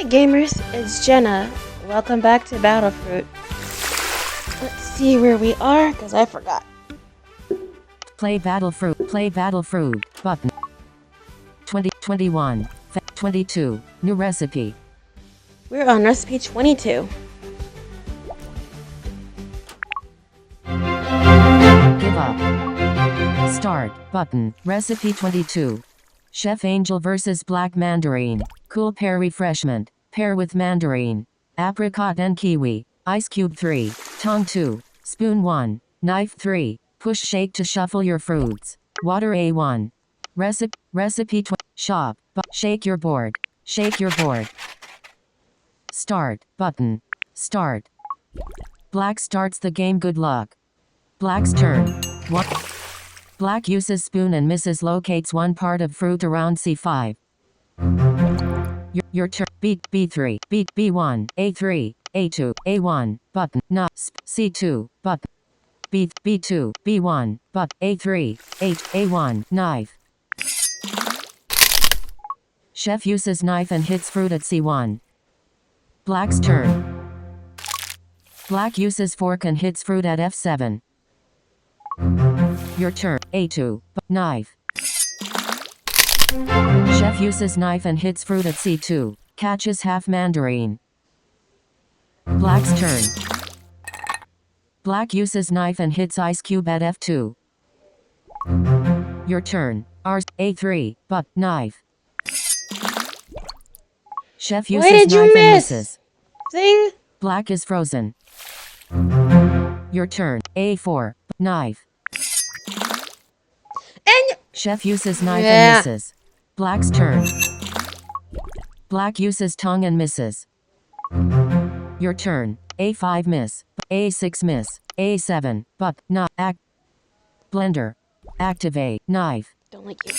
Hey gamers, it's Jenna. Welcome back to BattleFruit. Let's see where we are, because I forgot. Play BattleFruit, button. 21, 22, new recipe. We're on recipe 22. Give up. Start, button, recipe 22. Chef Angel vs. Black Mandarin. Cool pear refreshment. Pear with mandarin. Apricot and kiwi. Ice cube 3. Tongue 2. Spoon 1. Knife 3. Push shake to shuffle your fruits. Water A1. Recipe shop. Shake your board. Shake your board. Start, button. Start. Black starts the game. Good luck. Black's turn. 1. Black uses spoon and misses, locates one part of fruit around C5. Your turn. B3, B1, A3, A2, A1, button, C2, button, B2, B1, but A3, A1, knife. Chef uses knife and hits fruit at C1. Black's turn. Black uses fork and hits fruit at F7. Your turn. A2, knife. Chef uses knife and hits fruit at C2. Catches half mandarin. Black's turn. Black uses knife and hits ice cube at F2. Your turn. A3, but knife. Chef uses knife and misses. Thing? Black is frozen. Your turn. A4, knife. And Chef uses knife and misses. Black's turn. Black uses tongue and misses. Your turn. A5 miss. A6 miss. A7, but not act. Blender. Activate. Knife. don't like you.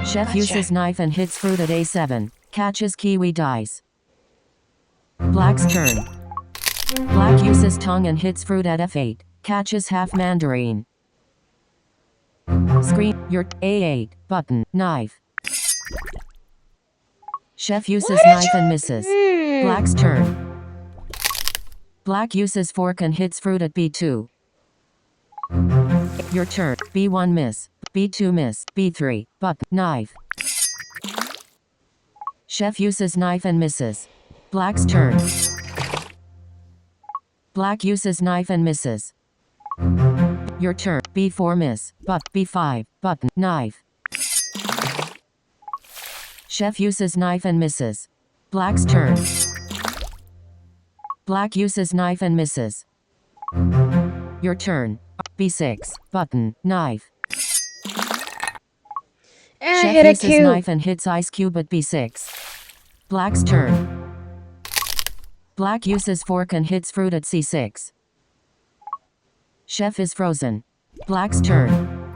Chef uses knife and hits fruit at A7. Catches kiwi dice. Black's turn. Black uses tongue and hits fruit at F8. Catches half mandarin. Screen. Your A8, button, knife. Chef uses knife and misses. Black's turn. Black uses fork and hits fruit at B2. Your turn. B1 miss. B2 miss. B3, button, knife. Chef uses knife and misses. Black's turn. Black uses knife and misses. Your turn. B4 miss. But B5, button, knife. Chef uses knife and misses. Black's turn. Black uses knife and misses. Your turn. B6, button, knife. And Chef I hit a uses cube. knife and hits ice cube at B6. Black's turn. Black uses fork and hits fruit at C6. Chef is frozen. Black's turn.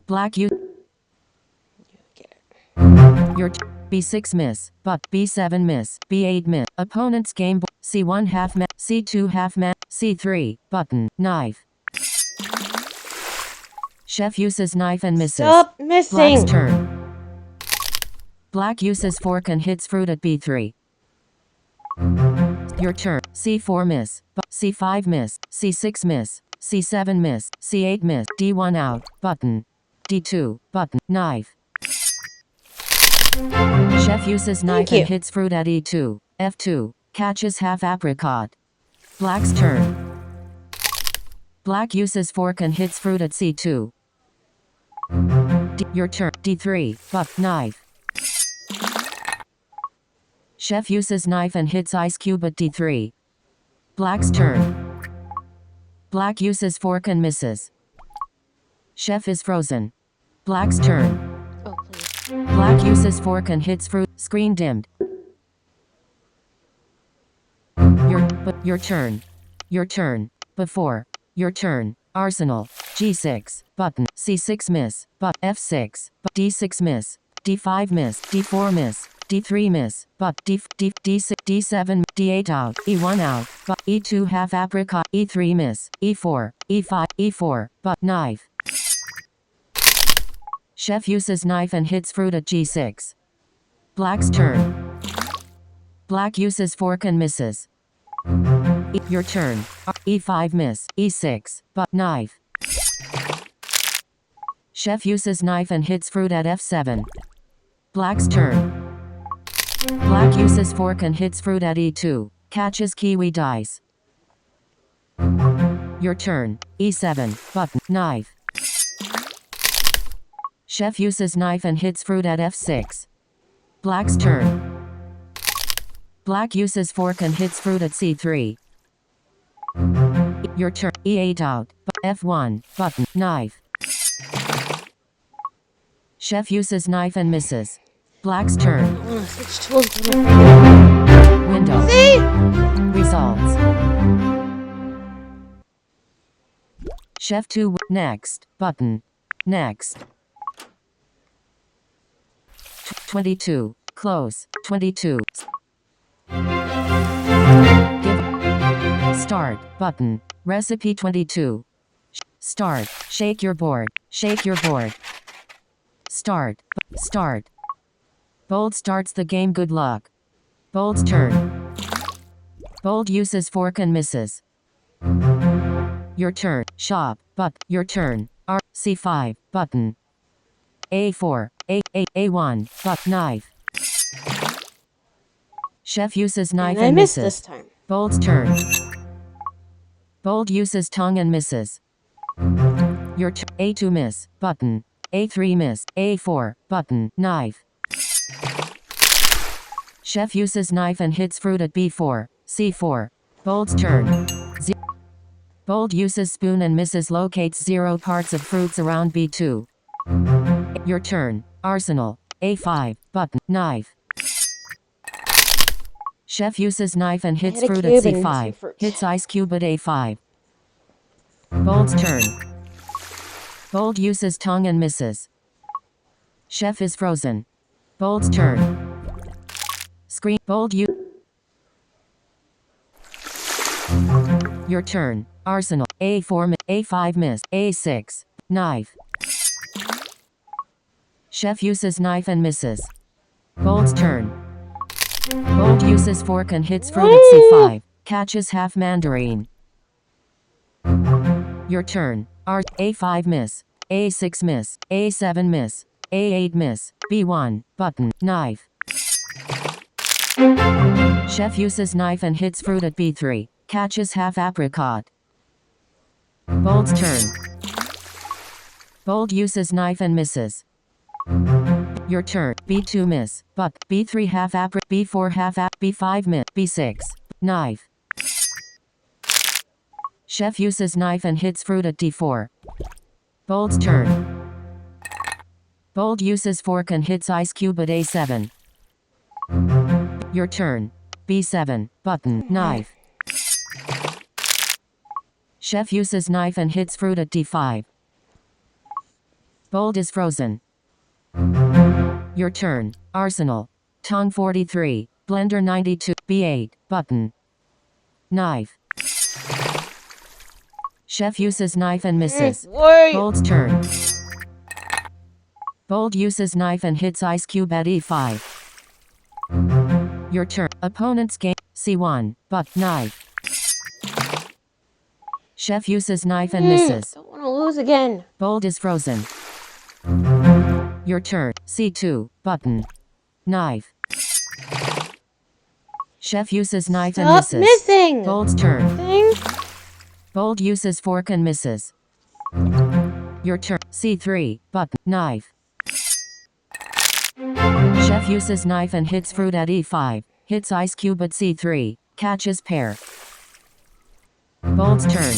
Black use your B6 miss, but B7 miss, B8 miss. Opponent's game board. C1 half man, C2 half man, C3 button, knife. Chef uses knife and misses. Stop missing. Black's turn. Black uses fork and hits fruit at B3. Your turn. C4 miss, C5 miss, C6 miss, C7 miss, C8 miss, D1 out, button, D2, button, knife. Chef uses knife and hits fruit at E2, F2, catches half apricot. Black's turn. Black uses fork and hits fruit at C2. Your turn. D3, but knife. Chef uses knife and hits ice cube at D3. Black's turn. Black uses fork and misses. Chef is frozen. Black's turn. Oh, please. Black uses fork and hits fruit. Screen dimmed. Your turn. Your turn. Before. Your turn. Arsenal. G6. Button. C6 miss. But F6. But D6 miss. D5 miss. D4 miss. D3 miss. But D6, D7, D8 out. E1 out. But E2 half apricot. E3 miss. E4. E5. E4. But knife. Chef uses knife and hits fruit at G6. Black's turn. Black uses fork and misses. Your turn. E5 miss. E6, but knife. Chef uses knife and hits fruit at F7. Black's turn. Black uses fork and hits fruit at E2. Catches kiwi dice. Your turn. E7, button, knife. Chef uses knife and hits fruit at F6. Black's turn. Black uses fork and hits fruit at C3. Your turn. E8 out. F1, button, knife. Chef uses knife and misses. Black's turn. Switch tools. Window. See? Results. Chef 2. Next. Button. Next. 22. Close. 22. Start. Button. Recipe 22. Start. Shake your board. Shake your board. Start. Start. Bold starts the game. Good luck. Bold's turn. Bold uses fork and misses. Your turn. Shop. But. Your turn. R. C5. Button. A4. A1. But. Knife. Chef uses knife and I missed misses. this time. Bold's turn. Bold uses tongue and misses. Your turn. A2 miss. Button. A3 miss. A4. Button. Knife. Chef uses knife and hits fruit at B4. C4. Bold's turn. Bold uses spoon and misses. Locates 0 parts of fruits around B2. Your turn. Arsenal. A5. Button. Knife. Chef uses knife and hits fruit at C5. Hits ice cube at A5. Bold's turn. Bold uses tongue and misses. Chef is frozen. Bold's turn. Screen. Bold Your turn. Arsenal. A4 A5 miss. A6. Knife. Chef uses knife and misses. Bold's turn. Bold uses fork and hits fruit at C5. Catches half mandarin. Your turn. A5 miss. A6 miss. A7 miss. A8 miss. B1. Button. Knife. Chef uses knife and hits fruit at B3. Catches half apricot. Bold's turn. Bold uses knife and misses. Your turn. B2 miss. But. B3 half apricot. B4 half B5 miss. B6. Knife. Chef uses knife and hits fruit at D4. Bold's turn. Bold uses fork and hits ice cube at A7. Your turn. B7. Button. Knife. Chef uses knife and hits fruit at D5. Bold is frozen. Your turn. Arsenal. Tongue 43. Blender 92. B8. Button. Knife. Chef uses knife and misses. Bold's turn. Bold uses knife and hits ice cube at E5. Your turn. Opponent's game. C1. But. Knife. Chef uses knife and misses. Don't want to lose again. Bold is frozen. Your turn. C2. Button. Knife. Chef uses knife and misses. Missing. Bold's turn. Thing. Bold uses fork and misses. Your turn. C3. Button. Knife. Chef uses knife and hits fruit at E5. Hits ice cube at C3. Catches pear. Bold's turn.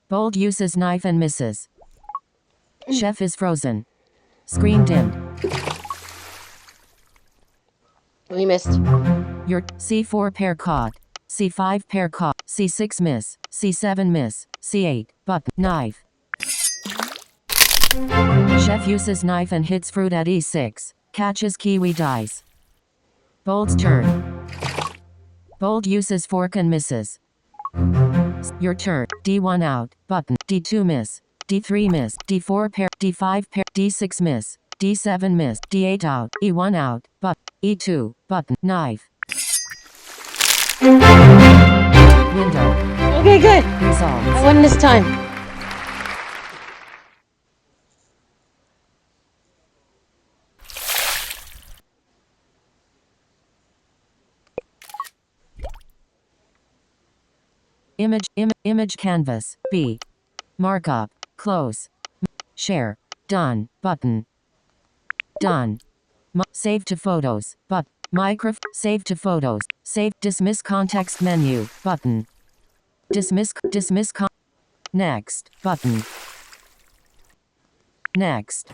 Bold uses knife and misses. Chef is frozen. Screen dimmed. We missed. Your C4 pear caught. C5 pear caught. C6 miss. C7 miss. C8. Button. Knife. Chef uses knife and hits fruit at E6. Catches kiwi dice. Bold's turn. Bold uses fork and misses. Your turn. D1 out. Button. D2 miss. D3 miss. D4 pair. D5 pair. D6 miss. D7 miss. D8 out. E1 out. But E2 button. Knife. Window. Okay, good. Results. I won this time. Image canvas. B. Markup. Close. Share. Done. Button. Done. Save to photos. But. Save to photos. Save. Dismiss context menu. Button. Dismiss. Next. Button. Next.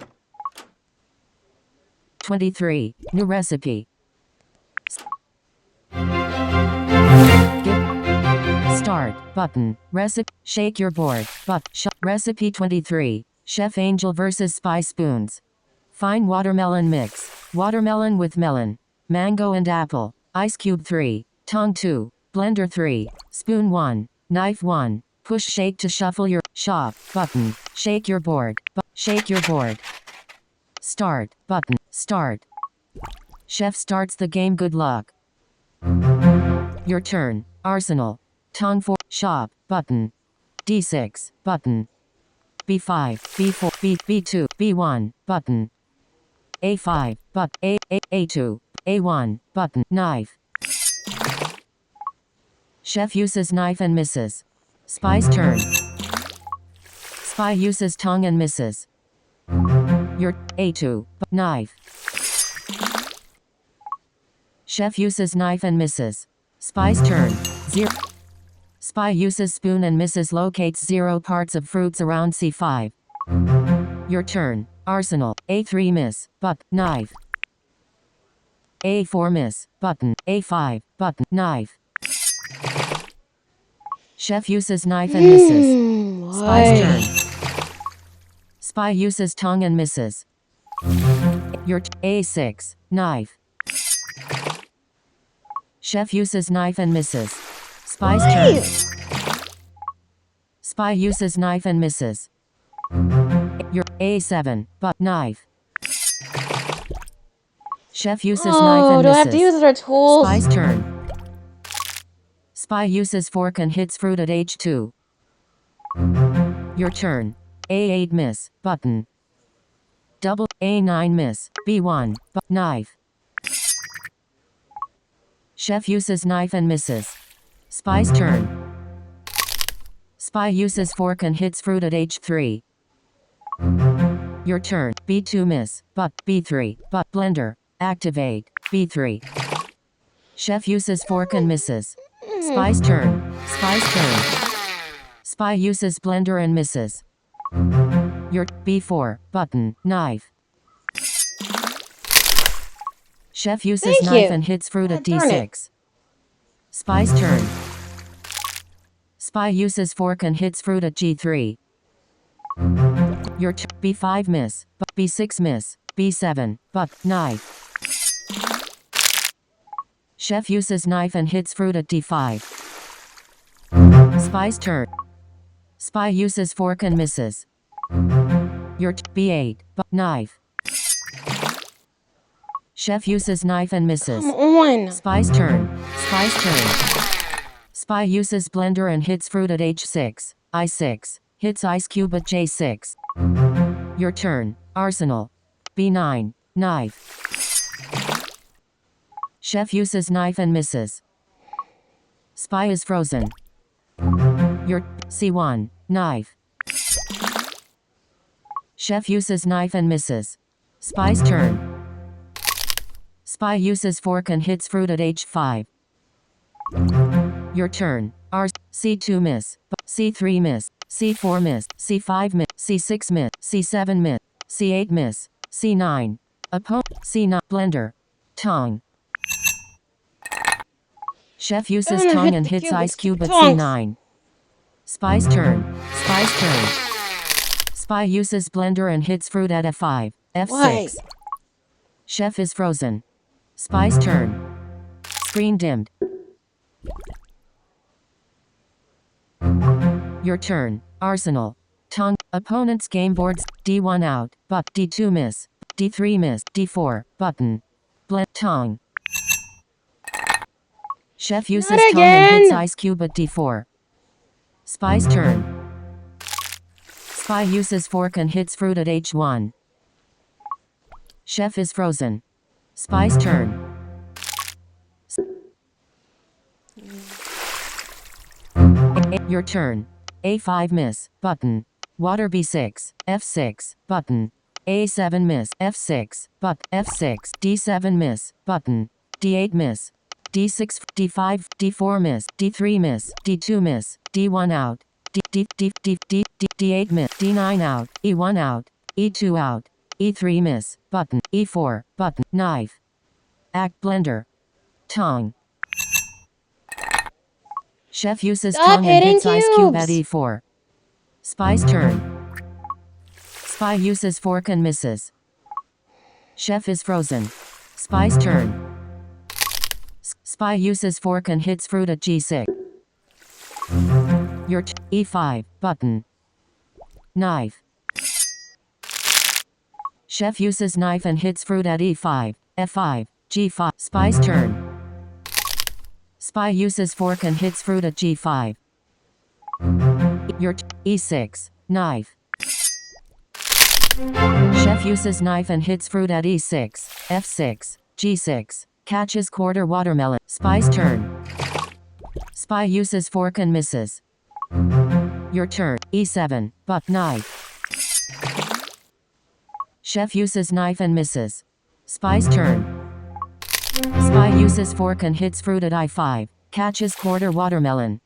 23. New recipe. Start. Button. Recipe. Shake your board. Recipe 23. Chef Angel vs. Spy Spoons. Fine watermelon mix. Watermelon with melon. Mango and apple. Ice cube 3. Tongue 2. Blender 3. Spoon 1. Knife 1. Push shake to shuffle your shop. Button. Shake your board. Shake your board. Start. Button. Start. Chef starts the game. Good luck. Your turn. Arsenal. Tongue 4. Shop. Button. D6. Button. B5. B4. B2. B1. Button. A5. A2. A1. Button. Knife. Chef uses knife and misses. Spy's turn. Spy uses tongue and misses. Your A2. Knife. Chef uses knife and misses. Spy's turn. 0. Spy uses spoon and misses. Locates 0 parts of fruits around C5. Your turn. Arsenal. A3 miss. But. Knife. A4 miss. Button. A5. Button. Knife. Chef uses knife and misses. Spy's turn. Spy uses tongue and misses. Your A6. Knife. Chef uses knife and misses. Spy's turn. Spy uses knife and misses. Your A7. But knife. Chef uses knife and misses. Do I have to use their tools? Spy's turn. Spy uses fork and hits fruit at H2. Your turn. A8 miss. Button. Double. A9 miss. B1. Knife. Chef uses knife and misses. Spy's turn. Spy uses fork and hits fruit at H3. Your turn. B2 miss. But. B3. But. Blender. Activate. B3. Chef uses fork and misses. Spy's turn. Spy's turn. Spy uses blender and misses. Your B4. Button. Knife. Chef uses knife and hits fruit at D6. Spy's turn. Spy uses fork and hits fruit at G3. Your B5 miss. B6 miss. B7. But. Knife. Chef uses knife and hits fruit at D5. Spy's turn. Spy uses fork and misses. Your B8. Knife. Chef uses knife and misses. Come on. Spy's turn. Spy's turn. Spy uses blender and hits fruit at H6. I6. Hits ice cube at J6. Your turn. Arsenal. B9. Knife. Chef uses knife and misses. Spy is frozen. Your C1. Knife. Chef uses knife and misses. Spy's turn. Spy uses fork and hits fruit at H5. Your turn. C2 miss. C3 miss. C4 miss. C5 miss. C6 miss. C7 miss. C8 miss. C9. C9. Blender. Tongue. Chef uses tongue and hits ice cube at C9. Spy's turn. Spy's turn. Spy uses blender and hits fruit at F5. F6. Why? Chef is frozen. Spy's turn. Screen dimmed. Your turn. Arsenal. Tongue. Opponent's game boards. D1 out. But D2 miss. D3 miss. D4 button. Blend tongue. Chef uses Not tongue and hits again! ice cube at D4. Spy's turn. Spy uses fork and hits fruit at H1. Chef is frozen. Spy's turn. Your turn. A5 miss. Button. Water B6. F6. Button. A7 miss. F6. But F6. D7 miss. Button. D8 miss. D6. D5. D4 miss. D3 miss. D2 miss. D1 out. D8 miss. D9 out. E1 out. E2 out. E3 miss. Button. E4. Button. Knife. Act blender. Tongue. Chef uses Stop tongue and hitting hits ice cube at cubes! E4. Spy's turn. Spy uses fork and misses. Chef is frozen. Spy's turn. Spy uses fork and hits fruit at G6. Your E5 button. Knife. Chef uses knife and hits fruit at E5. F5. G5. Spy's turn. Spy uses fork and hits fruit at G5. Your E6. Knife. Chef uses knife and hits fruit at E6. F6. G6. Catches quarter watermelon. Spy's turn. Spy uses fork and misses. Your turn. E7. But knife. Chef uses knife and misses. Spy's turn. Spy uses fork and hits fruit at I5. Catches quarter watermelon.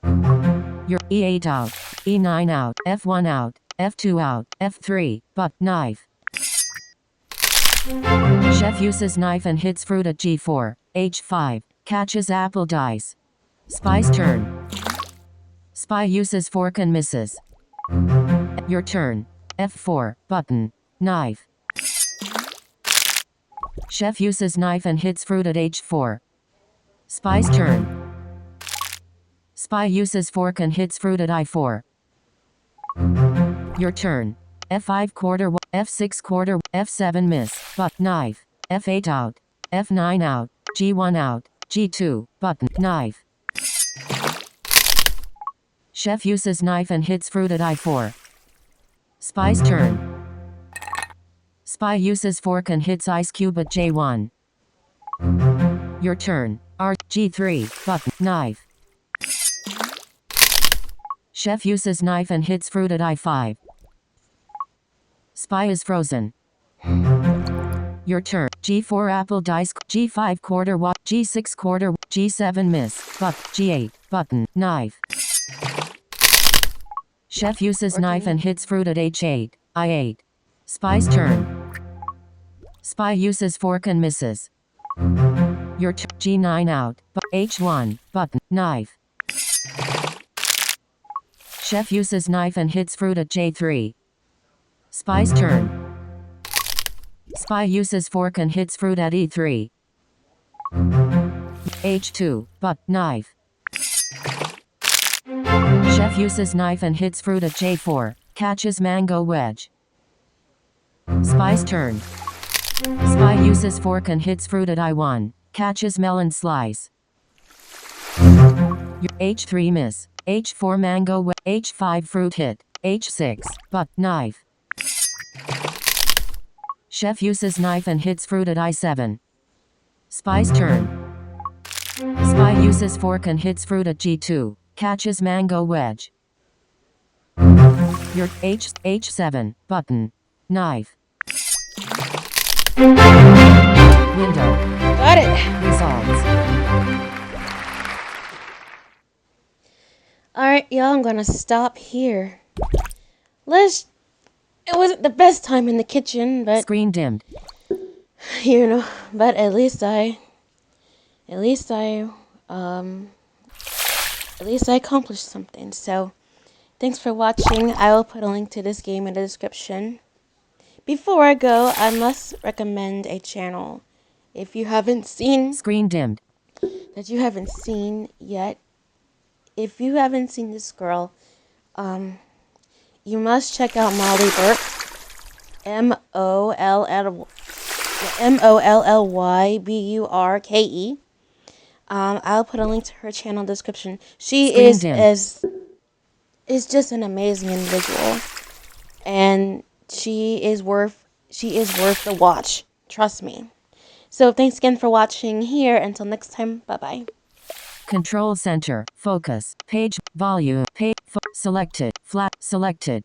Your E8 out. E9 out. F1 out. F2 out. F3. But knife. Chef uses knife and hits fruit at G4. H5. Catches apple dice. Spy's turn. Spy uses fork and misses. Your turn. F4. Button. Knife. Chef uses knife and hits fruit at H4. Spy's turn. Spy uses fork and hits fruit at I4. Your turn. F5 quarter, F6 quarter, F7 miss, but knife. F8 out. F9 out. G1 out. G2, button, knife. Chef uses knife and hits fruit at I4. Spy's turn. Spy uses fork and hits ice cube at J1. Your turn. R, G3, button, knife. Chef uses knife and hits fruit at I5. Spy is frozen. Your turn. G4 apple dice. G5 quarter watt. G6 quarter. G7 miss. But G8 button. Knife. Chef uses knife and hits fruit at H8. I8. Spy's turn. Spy uses fork and misses. Your turn. G9 out. H1 button. Knife. Chef uses knife and hits fruit at J3. Spy's turn. Spy uses fork and hits fruit at E3. H2, but knife. Chef uses knife and hits fruit at J4. Catches mango wedge. Spy's turn. Spy uses fork and hits fruit at I1. Catches melon slice. H3 miss. H4 mango wedge. H5 fruit hit. H6, but knife. Chef uses knife and hits fruit at I7. Spy's turn. Spy uses fork and hits fruit at G2. Catches mango wedge. Your H7 button. Knife. Window. Got it! Results. Alright, y'all, I'm gonna stop here. It wasn't the best time in the kitchen, but Screen dimmed. you know, but at least I accomplished something. So, thanks for watching. I will put a link to this game in the description. Before I go, I must recommend a channel. If you haven't seen Screen dimmed. that you haven't seen yet, if you haven't seen this girl, you must check out Molly Burke. MollbyBurke. I'll put a link to her channel description. She Screen dim. is just an amazing individual, and she is worth the watch. Trust me. So thanks again for watching here. Until next time, bye bye. Control center. Focus. Page. Volume. Page. Selected. Flat. Selected.